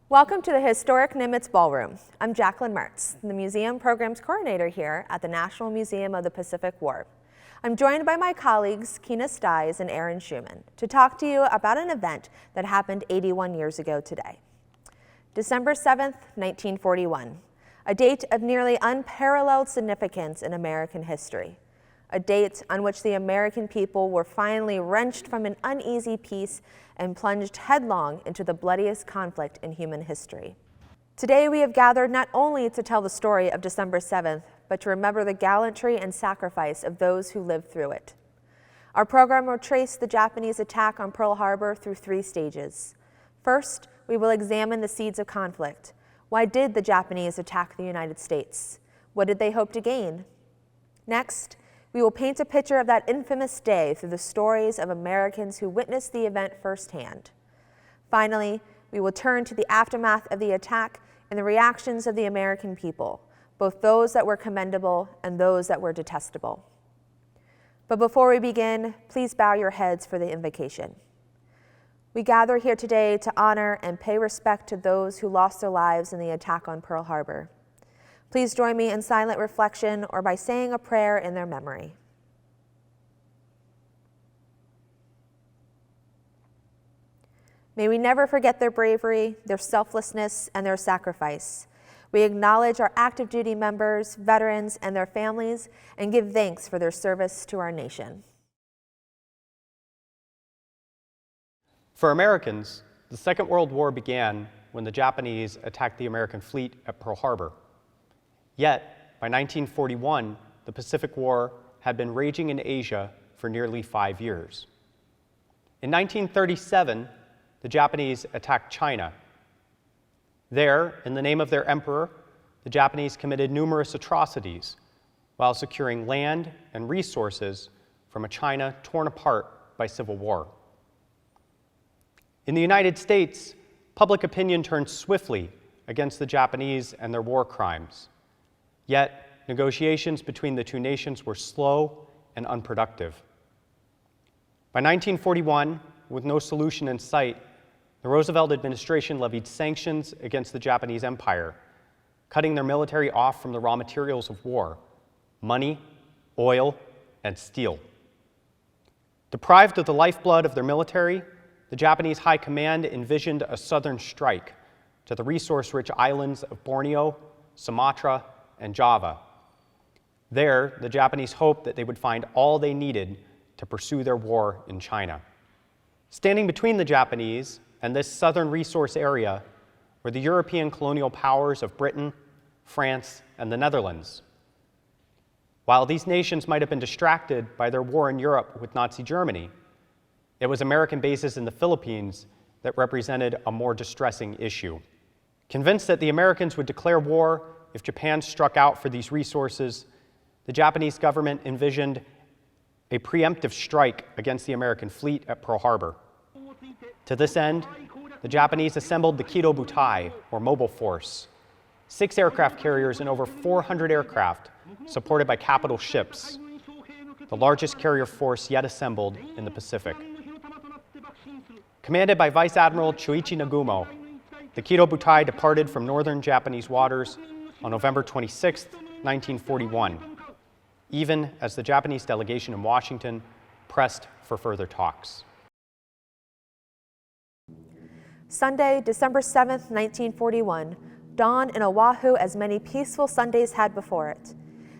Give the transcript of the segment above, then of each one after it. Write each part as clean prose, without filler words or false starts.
Welcome to the historic Nimitz Ballroom. I'm Jaclyn Mertz, the Museum Programs Coordinator here at the National Museum of the Pacific War. I'm joined by my colleagues Kyna, Stys, and Shuman to talk to you about an event that happened 81 years ago today. December 7th, 1941, a date of nearly unparalleled significance in American history. A date on which the American people were finally wrenched from an uneasy peace and plunged headlong into the bloodiest conflict in human history. Today we have gathered not only to tell the story of December 7th, but to remember the gallantry and sacrifice of those who lived through it. Our program will trace the Japanese attack on Pearl Harbor through 3 stages. First, we will examine the seeds of conflict. Why did the Japanese attack the United States? What did they hope to gain? Next, we will paint a picture of that infamous day through the stories of Americans who witnessed the event firsthand. Finally, we will turn to the aftermath of the attack and the reactions of the American people, both those that were commendable and those that were detestable. But before we begin, please bow your heads for the invocation. We gather here today to honor and pay respect to those who lost their lives in the attack on Pearl Harbor. Please join me in silent reflection or by saying a prayer in their memory. May we never forget their bravery, their selflessness, and their sacrifice. We acknowledge our active duty members, veterans, and their families, and give thanks for their service to our nation. For Americans, the Second World War began when the Japanese attacked the American fleet at Pearl Harbor. Yet, by 1941, the Pacific War had been raging in Asia for nearly 5 years. In 1937, the Japanese attacked China. There, in the name of their emperor, the Japanese committed numerous atrocities while securing land and resources from a China torn apart by civil war. In the United States, public opinion turned swiftly against the Japanese and their war crimes. Yet, negotiations between the two nations were slow and unproductive. By 1941, with no solution in sight, the Roosevelt administration levied sanctions against the Japanese Empire, cutting their military off from the raw materials of war: money, oil, and steel. Deprived of the lifeblood of their military, the Japanese High Command envisioned a southern strike to the resource-rich islands of Borneo, Sumatra, and Java. There, the Japanese hoped that they would find all they needed to pursue their war in China. Standing between the Japanese and this southern resource area were the European colonial powers of Britain, France, and the Netherlands. While these nations might have been distracted by their war in Europe with Nazi Germany, it was American bases in the Philippines that represented a more distressing issue. Convinced that the Americans would declare war if Japan struck out for these resources, the Japanese government envisioned a preemptive strike against the American fleet at Pearl Harbor. To this end, the Japanese assembled the Kido Butai, or mobile force, 6 aircraft carriers and over 400 aircraft supported by capital ships, the largest carrier force yet assembled in the Pacific. Commanded by Vice Admiral Choichi Nagumo, the Kido Butai departed from northern Japanese waters on November 26, 1941, even as the Japanese delegation in Washington pressed for further talks. Sunday, December 7th, 1941, dawned in Oahu as many peaceful Sundays had before it.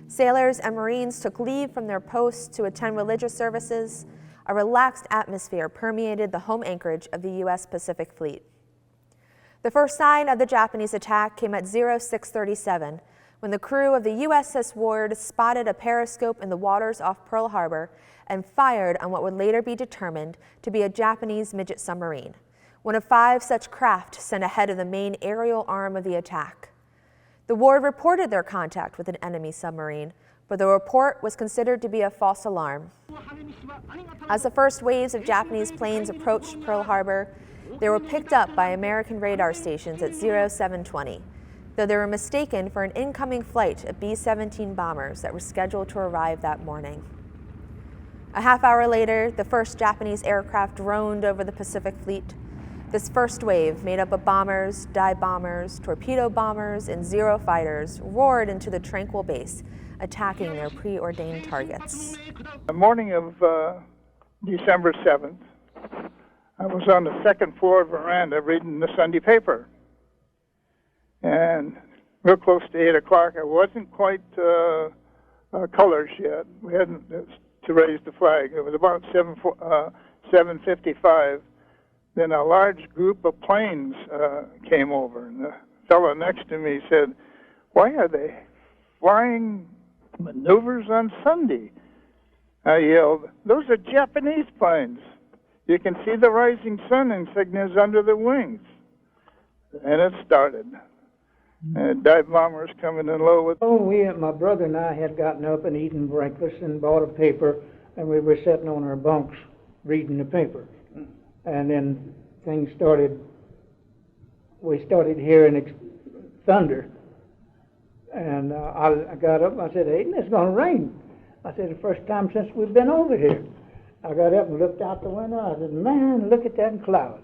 Sailors and Marines took leave from their posts to attend religious services. A relaxed atmosphere permeated the home anchorage of the U.S. Pacific Fleet. The first sign of the Japanese attack came at 0637, when the crew of the USS Ward spotted a periscope in the waters off Pearl Harbor and fired on what would later be determined to be a Japanese midget submarine, one of 5 such craft sent ahead of the main aerial arm of the attack. The Ward reported their contact with an enemy submarine, but the report was considered to be a false alarm. As the first waves of Japanese planes approached Pearl Harbor, they were picked up by American radar stations at 0720, though they were mistaken for an incoming flight of B-17 bombers that were scheduled to arrive that morning. A half hour later, the first Japanese aircraft droned over the Pacific Fleet. This first wave, made up of bombers, dive bombers, torpedo bombers, and Zero fighters, roared into the tranquil base, attacking their preordained targets. The morning of December 7th, I was on the second floor veranda reading the Sunday paper. And real close to 8 o'clock, I wasn't quite colors yet. We hadn't to raise the flag. It was about 7:55. Then a large group of planes came over, and the fellow next to me said, "Why are they flying maneuvers on Sunday?" I yelled, "Those are Japanese planes. You can see the rising sun insignias under the wings." And it started. And dive bombers coming in low with... Oh, my brother and I had gotten up and eaten breakfast and bought a paper, and we were sitting on our bunks reading the paper. And then things started, we started hearing thunder. And I got up and I said, "Aiden, it's going to rain." I said, "The first time since we've been over here." I got up and looked out the window. I said, "Man, look at that cloud."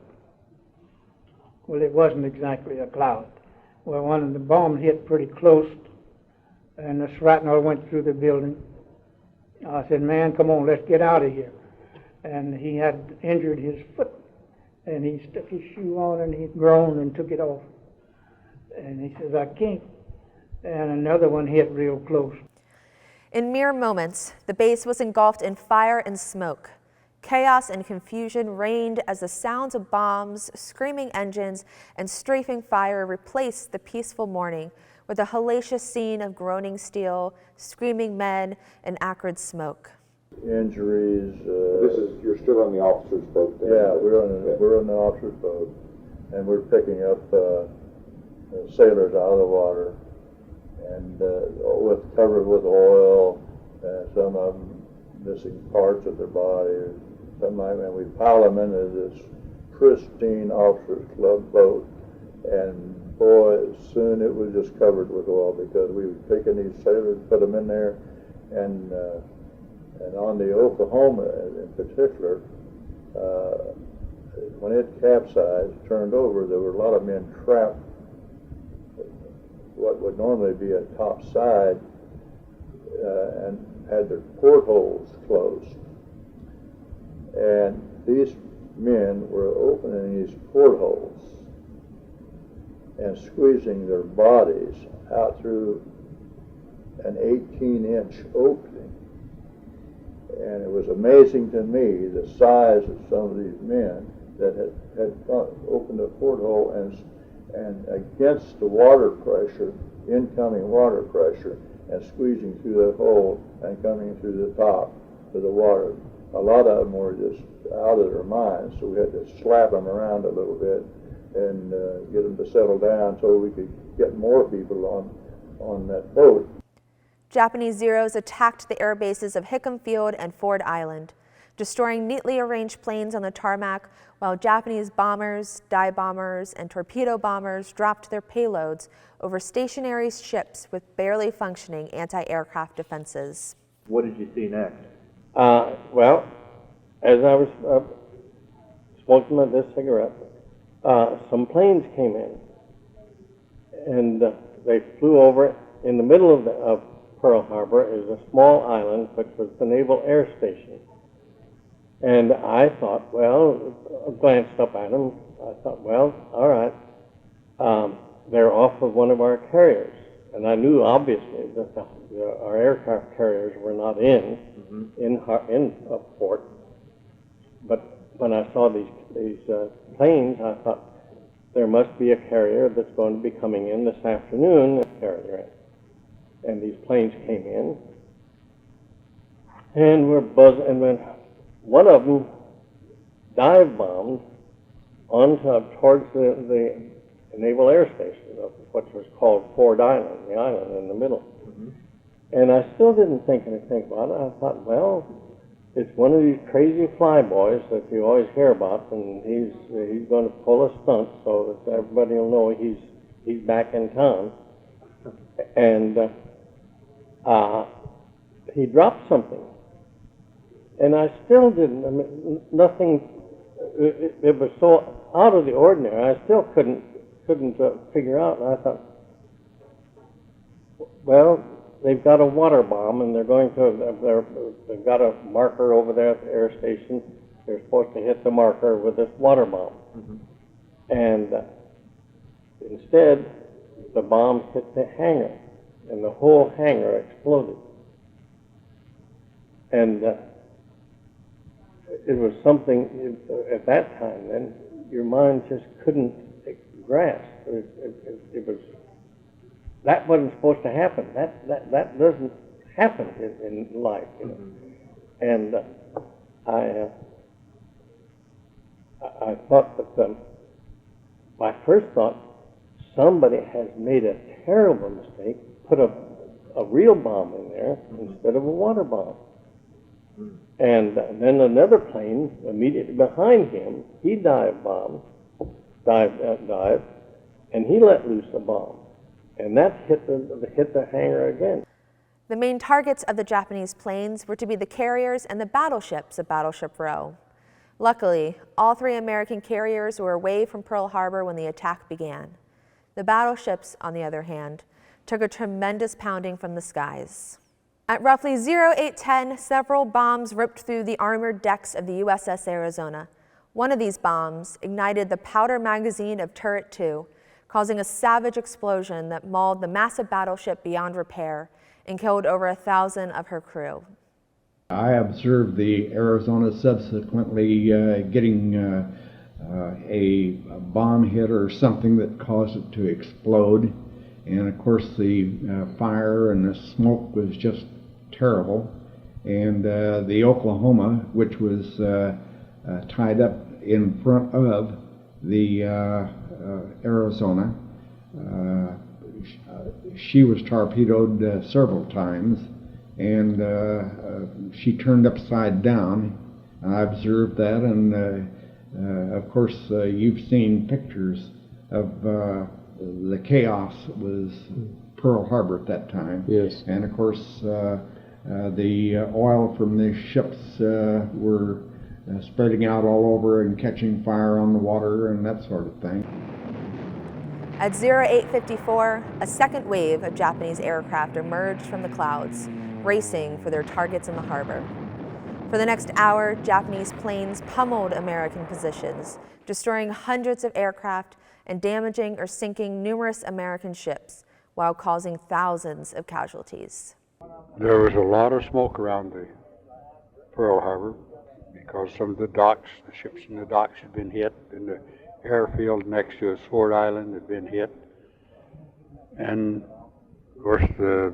Well, it wasn't exactly a cloud. Well, one of the bombs hit pretty close, and the shrapnel went through the building. I said, "Man, come on, let's get out of here." And he had injured his foot, and he stuck his shoe on, and he groaned and took it off. And he says, "I can't." And another one hit real close. In mere moments, the base was engulfed in fire and smoke. Chaos and confusion reigned as the sounds of bombs, screaming engines, and strafing fire replaced the peaceful morning with a hellacious scene of groaning steel, screaming men, and acrid smoke. Injuries. You're still on the officer's boat then? Yeah, we're on the officer's boat, and we're picking up sailors out of the water, and covered with oil, some of them missing parts of their body, and we pile them into this pristine officers club boat, and boy, soon it was just covered with oil because we were taking these sailors, put them in there, and on the Oklahoma in particular, when it capsized, turned over, there were a lot of men trapped what would normally be a top side and had their portholes closed. And these men were opening these portholes and squeezing their bodies out through an 18-inch opening. And it was amazing to me the size of some of these men that had opened a porthole and against the water pressure, incoming water pressure, and squeezing through that hole and coming through the top to the water. A lot of them were just out of their minds, so we had to slap them around a little bit and get them to settle down so we could get more people on that boat. Japanese Zeros attacked the air bases of Hickam Field and Ford Island, destroying neatly arranged planes on the tarmac, while Japanese bombers, dive bombers, and torpedo bombers dropped their payloads over stationary ships with barely functioning anti-aircraft defenses. What did you see next? Well, as I was smoking this cigarette, some planes came in, and they flew over. In the middle of Pearl Harbor is a small island, which was the Naval Air Station. And I thought, well, I glanced up at them. I thought, well, all right, they're off of one of our carriers. And I knew, obviously, that our aircraft carriers were not in a port. But when I saw these planes, I thought, there must be a carrier that's going to be coming in this afternoon. And these planes came in, and we're buzzing, and when one of them dive bombed towards the Naval Air Station, what was called Ford Island, the island in the middle. And I still didn't think anything about it. I thought, well, it's one of these crazy flyboys that you always hear about, and he's going to pull a stunt so that everybody will know he's back in town. And he dropped something, and I still didn't. I mean, nothing. It was so out of the ordinary. I still couldn't figure out, and I thought, well, they've got a water bomb, and they've got a marker over there at the air station. They're supposed to hit the marker with this water bomb. Mm-hmm. And instead, the bomb hit the hangar, and the whole hangar exploded. And it was something, at that time, then, your mind just couldn't grasp. It was, that wasn't supposed to happen. That doesn't happen in life, you know. Mm-hmm. And I thought that my first thought, somebody has made a terrible mistake, put a real bomb in there instead of a water bomb. And then another plane immediately behind him, he dived, and he let loose a bomb, and that hit the hangar again. The main targets of the Japanese planes were to be the carriers and the battleships at Battleship Row. Luckily, all 3 American carriers were away from Pearl Harbor when the attack began. The battleships, on the other hand, took a tremendous pounding from the skies. At roughly 0810, several bombs ripped through the armored decks of the USS Arizona. One of these bombs ignited the powder magazine of Turret 2, causing a savage explosion that mauled the massive battleship beyond repair and killed over 1,000 of her crew. I observed the Arizona subsequently getting a bomb hit or something that caused it to explode. And of course the fire and the smoke was just terrible. And the Oklahoma, which was tied up in front of the Arizona, she was torpedoed several times, and she turned upside down. I observed that, and of course you've seen pictures of the chaos that was Pearl Harbor at that time. Yes. And of course the oil from the ships were spreading out all over and catching fire on the water and that sort of thing. At 0854, a second wave of Japanese aircraft emerged from the clouds, racing for their targets in the harbor. For the next hour, Japanese planes pummeled American positions, destroying hundreds of aircraft and damaging or sinking numerous American ships, while causing thousands of casualties. There was a lot of smoke around the Pearl Harbor because some of the docks, the ships in the docks had been hit, and the airfield next to Sword Island had been hit. And of course the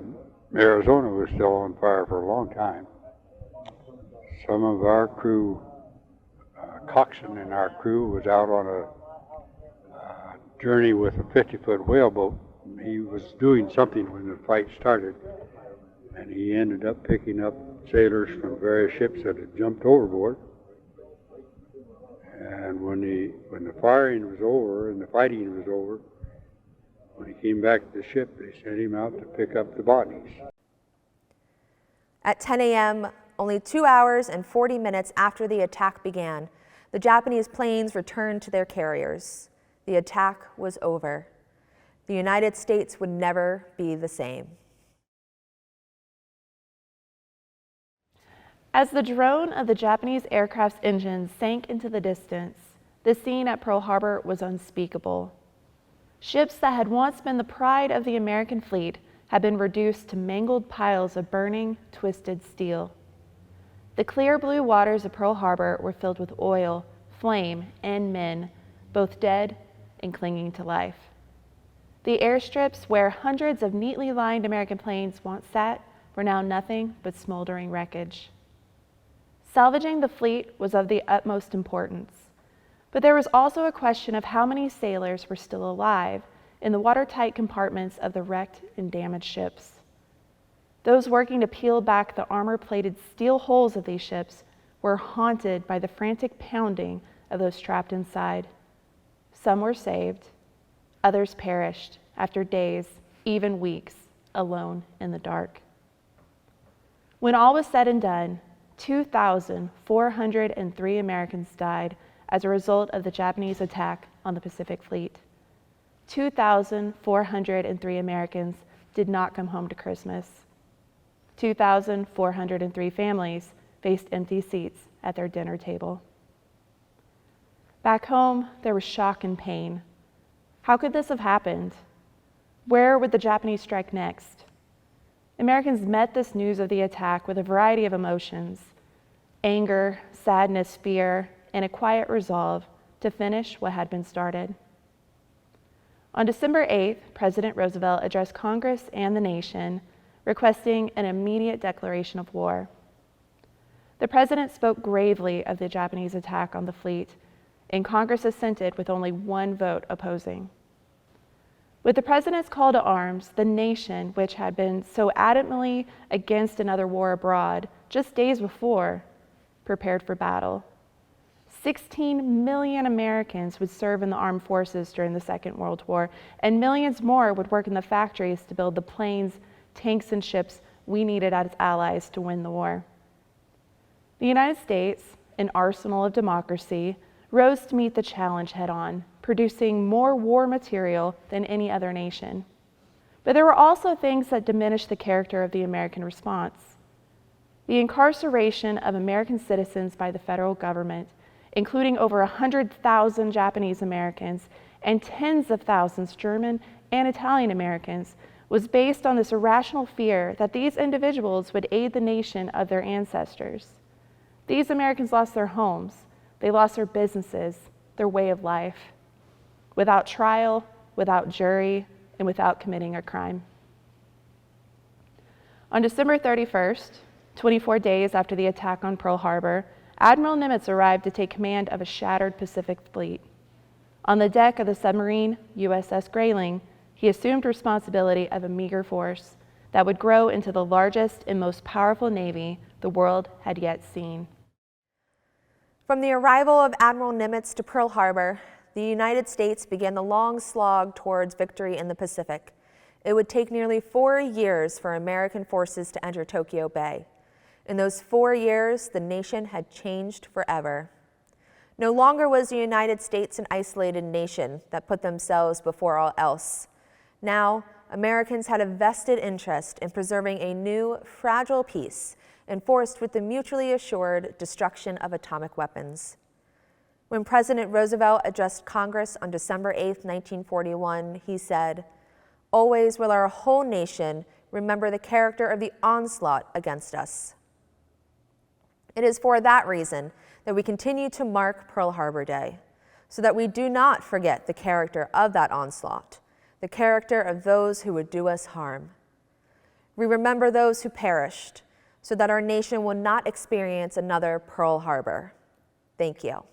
Arizona was still on fire for a long time. Some of our crew, coxswain in our crew, was out on a journey with a 50-foot whaleboat. He was doing something when the fight started, and he ended up picking up sailors from various ships that had jumped overboard. And when the firing was over and the fighting was over, when he came back to the ship, they sent him out to pick up the bodies. At 10 a.m., only 2 hours and 40 minutes after the attack began, the Japanese planes returned to their carriers. The attack was over. The United States would never be the same. As the drone of the Japanese aircraft's engines sank into the distance, the scene at Pearl Harbor was unspeakable. Ships that had once been the pride of the American fleet had been reduced to mangled piles of burning, twisted steel. The clear blue waters of Pearl Harbor were filled with oil, flame, and men, both dead and clinging to life. The airstrips where hundreds of neatly lined American planes once sat were now nothing but smoldering wreckage. Salvaging the fleet was of the utmost importance, but there was also a question of how many sailors were still alive in the watertight compartments of the wrecked and damaged ships. Those working to peel back the armor-plated steel hulls of these ships were haunted by the frantic pounding of those trapped inside. Some were saved, others perished after days, even weeks, alone in the dark. When all was said and done, 2,403 Americans died as a result of the Japanese attack on the Pacific Fleet. 2,403 Americans did not come home to Christmas. 2,403 families faced empty seats at their dinner table. Back home, there was shock and pain. How could this have happened? Where would the Japanese strike next? Americans met this news of the attack with a variety of emotions: anger, sadness, fear, and a quiet resolve to finish what had been started. On December 8th, President Roosevelt addressed Congress and the nation, requesting an immediate declaration of war. The president spoke gravely of the Japanese attack on the fleet, and Congress assented with only one vote opposing. With the president's call to arms, the nation, which had been so adamantly against another war abroad just days before, prepared for battle. 16 million Americans would serve in the armed forces during the Second World War, and millions more would work in the factories to build the planes, tanks, and ships we needed as allies to win the war. The United States, an arsenal of democracy, rose to meet the challenge head-on, producing more war material than any other nation. But there were also things that diminished the character of the American response. The incarceration of American citizens by the federal government, including over 100,000 Japanese Americans and tens of thousands German and Italian Americans, was based on this irrational fear that these individuals would aid the nation of their ancestors. These Americans lost their homes, they lost their businesses, their way of life, without trial, without jury, and without committing a crime. On December 31st, 24 days after the attack on Pearl Harbor, Admiral Nimitz arrived to take command of a shattered Pacific fleet. On the deck of the submarine USS Grayling, he assumed responsibility of a meager force that would grow into the largest and most powerful navy the world had yet seen. From the arrival of Admiral Nimitz to Pearl Harbor, the United States began the long slog towards victory in the Pacific. It would take nearly 4 years for American forces to enter Tokyo Bay. In those 4 years, the nation had changed forever. No longer was the United States an isolated nation that put themselves before all else. Now, Americans had a vested interest in preserving a new, fragile peace enforced with the mutually assured destruction of atomic weapons. When President Roosevelt addressed Congress on December 8, 1941, he said, "Always will our whole nation remember the character of the onslaught against us." It is for that reason that we continue to mark Pearl Harbor Day, so that we do not forget the character of that onslaught, the character of those who would do us harm. We remember those who perished, so that our nation will not experience another Pearl Harbor. Thank you.